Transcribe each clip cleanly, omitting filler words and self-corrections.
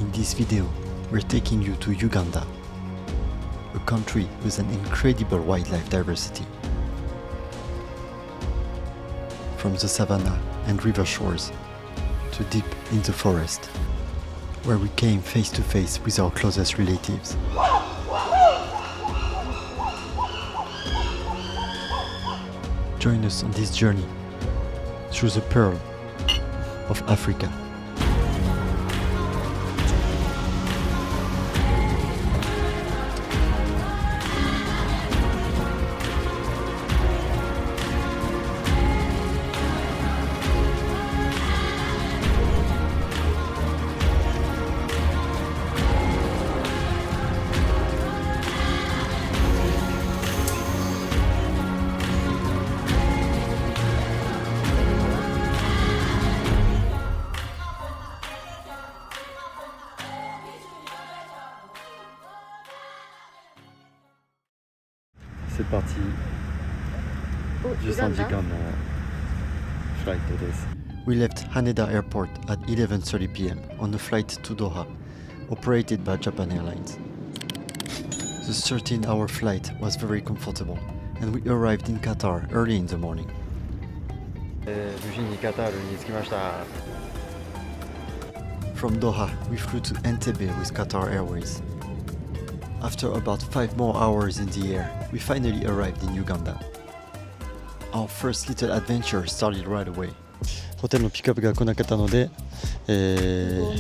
In this video, we're taking you to Uganda, a country with an incredible wildlife diversity. From the savanna and river shores to deep in the forest, where we came face to face with our closest relatives. Join us on this journey through the pearl of Africa. C'est parti. Just on Uganda flight it is. We left Haneda Airport at 11:30 p.m. on a flight to Doha, operated by Japan Airlines. The 13-hour flight was very comfortable, and we arrived in Qatar early in the morning. 無事にカタールに着きました。 From Doha, we flew to Entebbe with Qatar Airways. After about 5 more hours in the air, we finally arrived in Uganda. Our first little adventure started right away. ホテルのピックアップが来なかったので、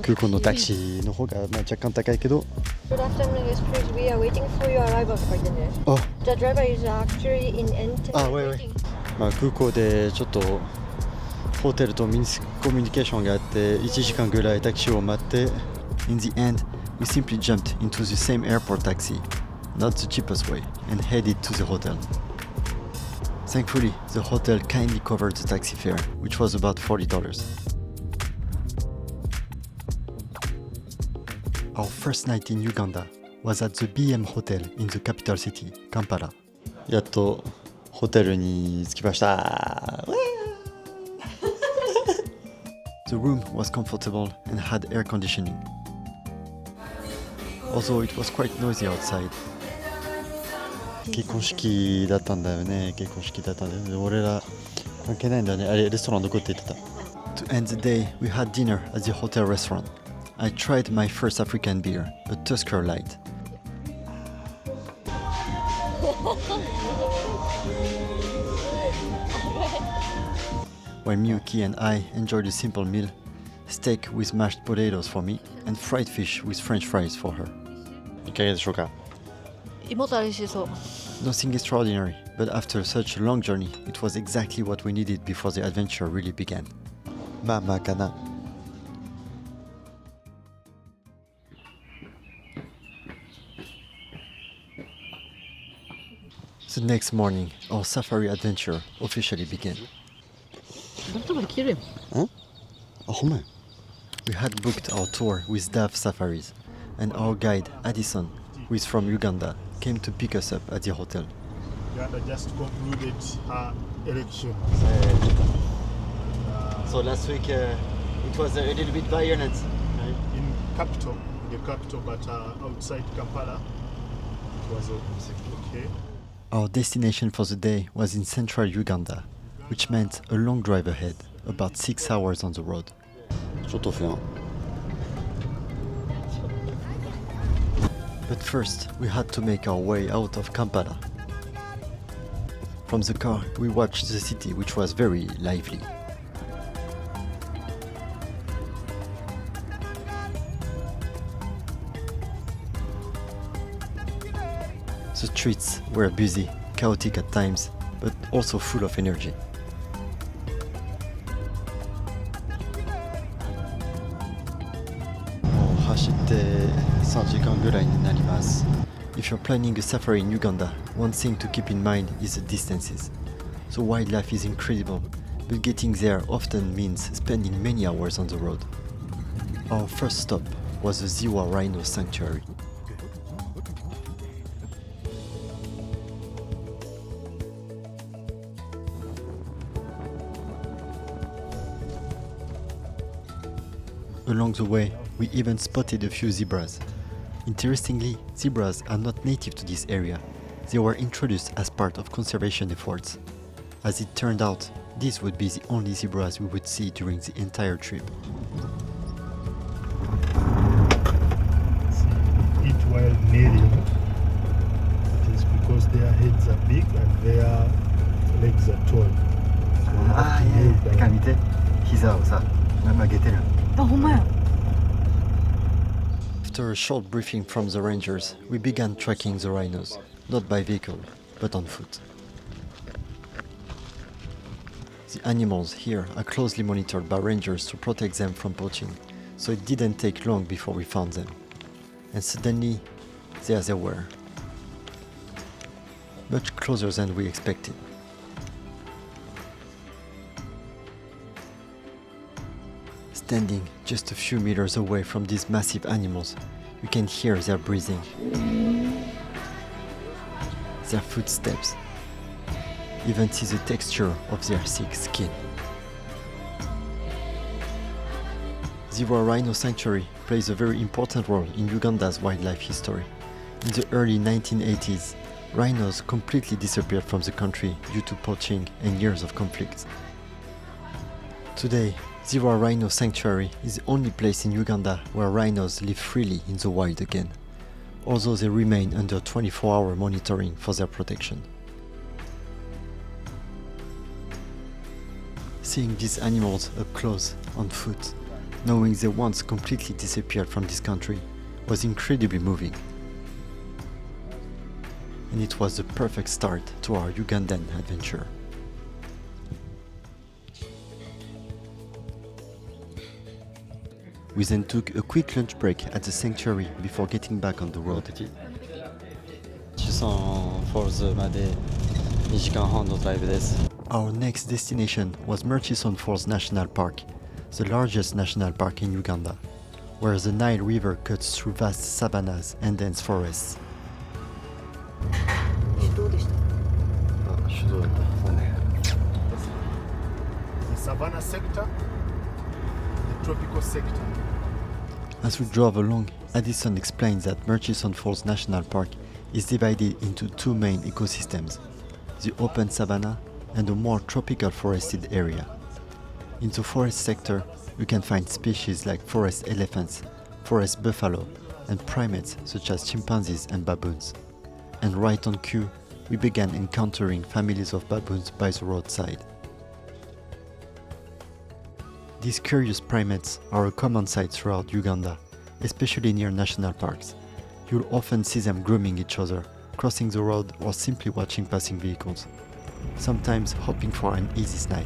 空港のタクシーの方が若干高いけど。 Good afternoon, express. We are waiting for your arrival for dinner. Oh. The driver is actually in Entebbe. wait. 空港でちょっとホテルとミスコミュニケーションがあって1時間ぐらいタクシーを待って。 In the end, we simply jumped into the same airport taxi, not the cheapest way, and headed to the hotel. Thankfully, the hotel kindly covered the taxi fare, which was about $40. Our first night in Uganda was at the BM Hotel in the capital city, Kampala. やっとホテルに着きました。The room was comfortable and had air conditioning, although it was quite noisy outside. 結婚式だったんだよね。結婚式だったんだよね。俺ら関係ないんだね。あれレストランどこって言ってた。 To end the day, we had dinner at the hotel restaurant. I tried my first African beer, a Tusker Light. While Miyuki and I enjoyed a simple meal, steak with mashed potatoes for me and fried fish with French fries for her. いかがでしょうか。胃もたれしそう。 Nothing extraordinary, but after such a long journey, it was exactly what we needed before the adventure really began. まあかな。 The next morning, our safari adventure officially began. 切るよ。あ、ほんまや。 We had booked our tour with DAF Safaris, and our guide, Addison, who is from Uganda, came to pick us up at the hotel. Uganda just concluded her election. So last week it was a little bit violent. In the capital, but outside Kampala, it was okay. Our destination for the day was in central Uganda, which meant a long drive ahead, about 6 hours on the road. ちょっと不安。 But first, we had to make our way out of Kampala. From the car, we watched the city, which was very lively. The streets were busy, chaotic at times, but also full of energy. If you're planning a safari in Uganda, one thing to keep in mind is the distances. The wildlife is incredible, but getting there often means spending many hours on the road. Our first stop was the Ziwa Rhino Sanctuary. Along the way, We even spotted a few zebras. Interestingly, zebras are not native to this area. They were introduced as part of conservation efforts. As it turned out, these would be the only zebras we would see during the entire trip. Eat while kneeling. It is because their heads are big and their legs are tall. So you have to kneel down. 膝をさ、曲げてる。あ、ほんまや。 After a short briefing from the rangers, we began tracking the rhinos, not by vehicle, but on foot. The animals here are closely monitored by rangers to protect them from poaching, so it didn't take long before we found them. And suddenly, there they were. Much closer than we expected. Standing just a few meters away from these massive animals, you can hear their breathing, their footsteps, even see the texture of their thick skin. Ziwa Rhino Sanctuary plays a very important role in Uganda's wildlife history. In the early 1980s, rhinos completely disappeared from the country due to poaching and years of conflict. Today, Ziwa Rhino Sanctuary is the only place in Uganda where rhinos live freely in the wild again, although they remain under 24-hour monitoring for their protection. Seeing these animals up close, on foot, knowing they once completely disappeared from this country, was incredibly moving. And it was the perfect start to our Ugandan adventure. We then took a quick lunch break at the sanctuary before getting back on the road. Murchison Falls まで2時間半のドライブです。 Our next destination was Murchison Falls National Park, the largest national park in Uganda, where the Nile River cuts through vast savannas and dense forests. どうでした？手動だったね。 The savanna sector, the tropical sector. As we drove along, Addison explained that Murchison Falls National Park is divided into two main ecosystems, the open savanna and a more tropical forested area. In the forest sector, you can find species like forest elephants, forest buffalo, and primates such as chimpanzees and baboons. And right on cue, we began encountering families of baboons by the roadside. These curious primates are a common sight throughout Uganda, especially near national parks. You'll often see them grooming each other, crossing the road or simply watching passing vehicles, sometimes hoping for an easy snack.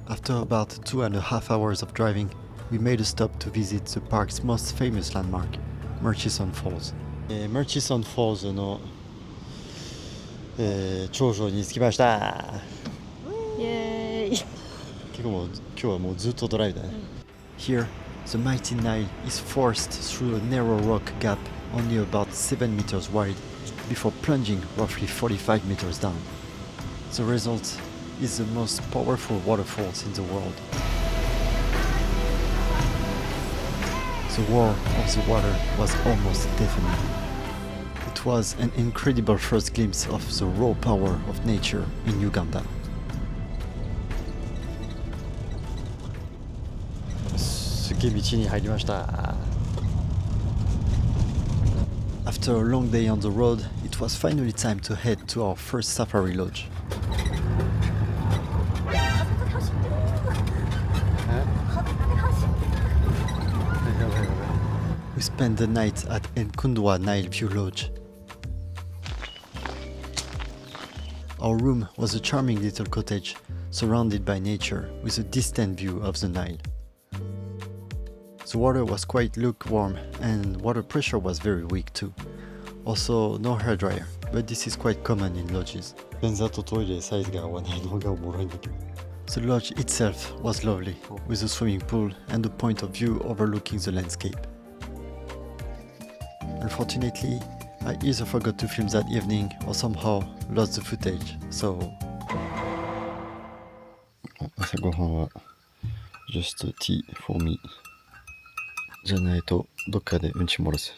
After about 2.5 hours of driving, we made a stop to visit the park's most famous landmark, Murchison Falls. Murchison Falls の、頂上に着きました。イエーイ。結構もう今日はもうずっとドライブだね。Here, the mighty Nile is forced through a narrow rock gap only about 7 meters wide before plunging roughly 45 meters down. The result is the most powerful waterfalls in the world. The roar of the water was almost deafening. It was an incredible first glimpse of the raw power of nature in Uganda. すげえ道に入りました。 After a long day on the road, it was finally time to head to our first safari lodge. We spent the night at Nkundwa Nile View Lodge. Our room was a charming little cottage surrounded by nature with a distant view of the Nile. The water was quite lukewarm and water pressure was very weak too. Also, no hairdryer, but this is quite common in lodges. 便座とトイレサイズが合わないのがおもろいんだけど。 The lodge itself was lovely, with a swimming pool and a point of view overlooking the landscape. Unfortunately, I either forgot to film that evening or somehow lost the footage, so... 朝ごはんは just tea for me. じゃないとどっかでうんち漏らす。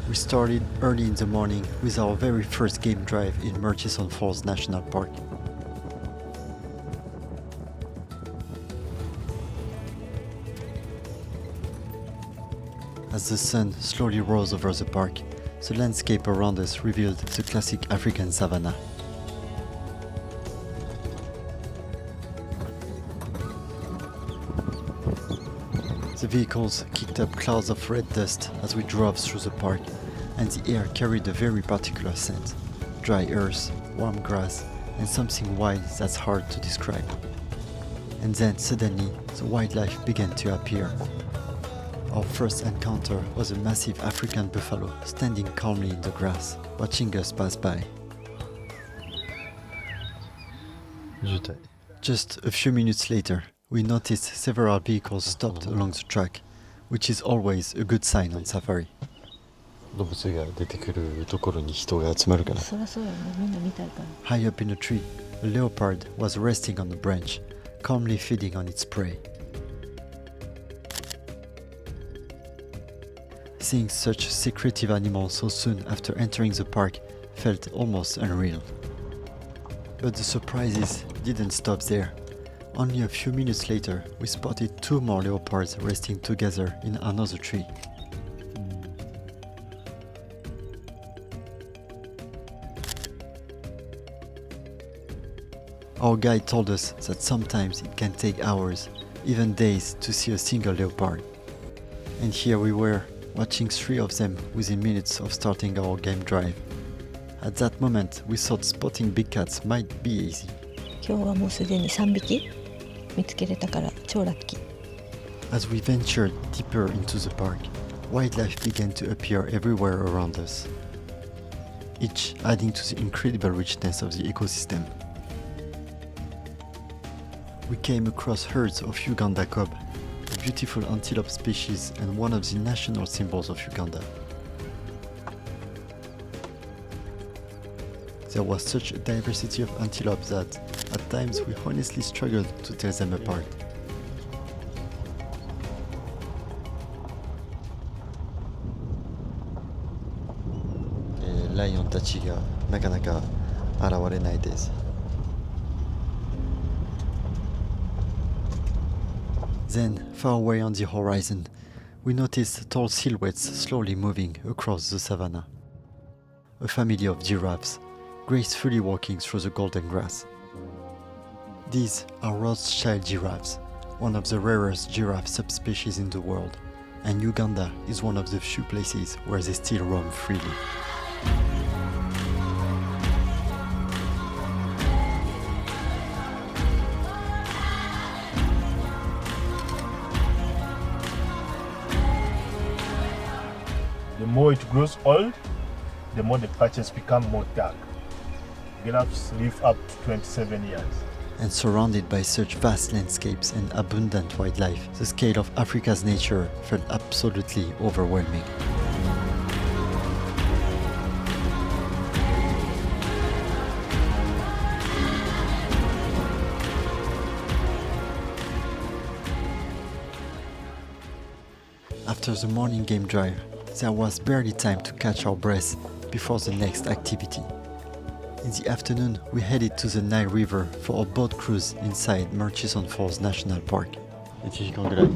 We started early in the morning with our very first game drive in Murchison Falls National Park. As the sun slowly rose over the park, the landscape around us revealed the classic African savanna. The vehicles kicked up clouds of red dust as we drove through the park, and the air carried a very particular scent: dry earth, warm grass, and something wild that's hard to describe. And then suddenly, the wildlife began to appear. Our first encounter was a massive African buffalo standing calmly in the grass, watching us pass by. 渋滞。 Just a few minutes later, we noticed several vehicles stopped along the track, which is always a good sign on safari. 動物が出てくるところに人が集まるから。そりゃそうやね、みんな見たいから。 High up in a tree, a leopard was resting on a branch, calmly feeding on its prey. Seeing such secretive animals so soon after entering the park felt almost unreal. But the surprises didn't stop there. Only a few minutes later, we spotted two more leopards resting together in another tree. Our guide told us that sometimes it can take hours, even days, to see a single leopard. And here we were, watching three of them within minutes of starting our game drive. At that moment, we thought spotting big cats might be easy. 今日はもうすでに3匹見つけれたから超ラッキー。 As we ventured deeper into the park, wildlife began to appear everywhere around us, each adding to the incredible richness of the ecosystem. We came across herds of Uganda kob, a beautiful antelope species and one of the national symbols of Uganda. There was such a diversity of antelope that, at times, we honestly struggled to tell them apart. Lion たちがなかなか現れないです。 Then, far away on the horizon, we noticed tall silhouettes slowly moving across the savanna. A family of giraffes, gracefully walking through the golden grass. These are Rothschild giraffes, one of the rarest giraffe subspecies in the world, and Uganda is one of the few places where they still roam freely. The more it grows old, the more the patches become more dark. Giraffes live up to 27 years. And surrounded by such vast landscapes and abundant wildlife, the scale of Africa's nature felt absolutely overwhelming. After the morning game drive, there was barely time to catch our breath before the next activity. In the afternoon, we headed to the Nile River for a boat cruise inside Murchison Falls National Park. 1時間ぐらい。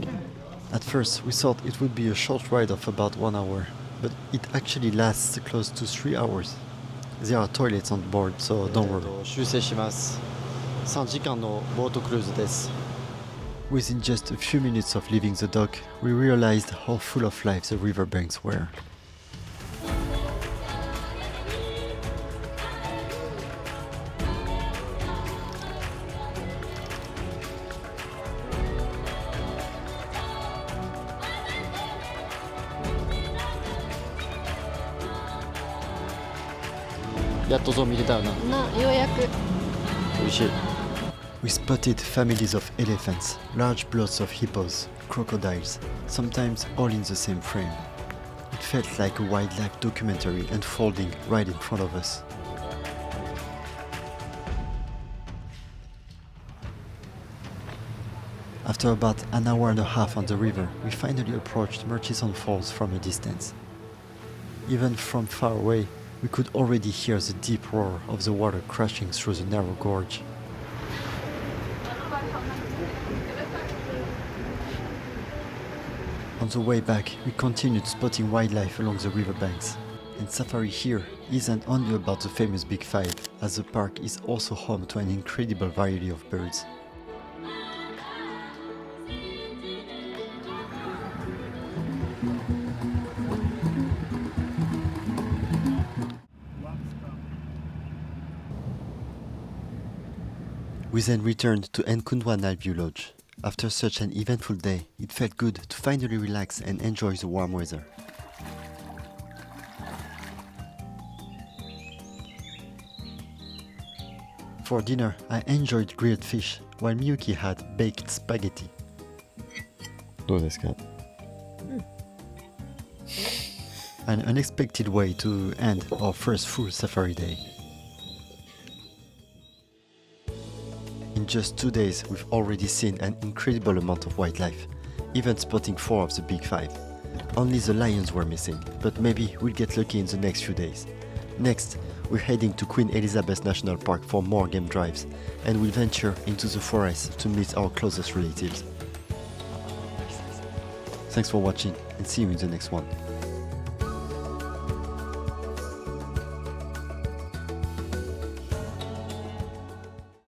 At first, we thought it would be a short ride of about 1 hour, but it actually lasts close to 3 hours. There are toilets on board, so don't worry. 修正します。3時間のボートクルーズです。 Within just a few minutes of leaving the dock, we realized how full of life the riverbanks were. We spotted families of elephants, large bloods of hippos, crocodiles, sometimes all in the same frame. It felt like a wildlife documentary unfolding right in front of us. After about an hour and a half on the river, we finally approached Murchison Falls from a distance. Even from far away, we could already hear the deep roar of the water crashing through the narrow gorge. On the way back, we continued spotting wildlife along the riverbanks. And safari here isn't only about the famous Big Five, as the park is also home to an incredible variety of birds. We then returned to Nkundwa View Lodge. After such an eventful day, it felt good to finally relax and enjoy the warm weather. For dinner, I enjoyed grilled fish, while Miyuki had baked spaghetti. どうですか? An unexpected way to end our first full safari day. In just 2 days, we've already seen an incredible amount of wildlife, even spotting 4 of the Big Five. Only the lions were missing, but maybe we'll get lucky in the next few days. Next, we're heading to Queen Elizabeth National Park for more game drives, and we'll venture into the forest to meet our closest relatives. Thanks for watching, and see you in the next one.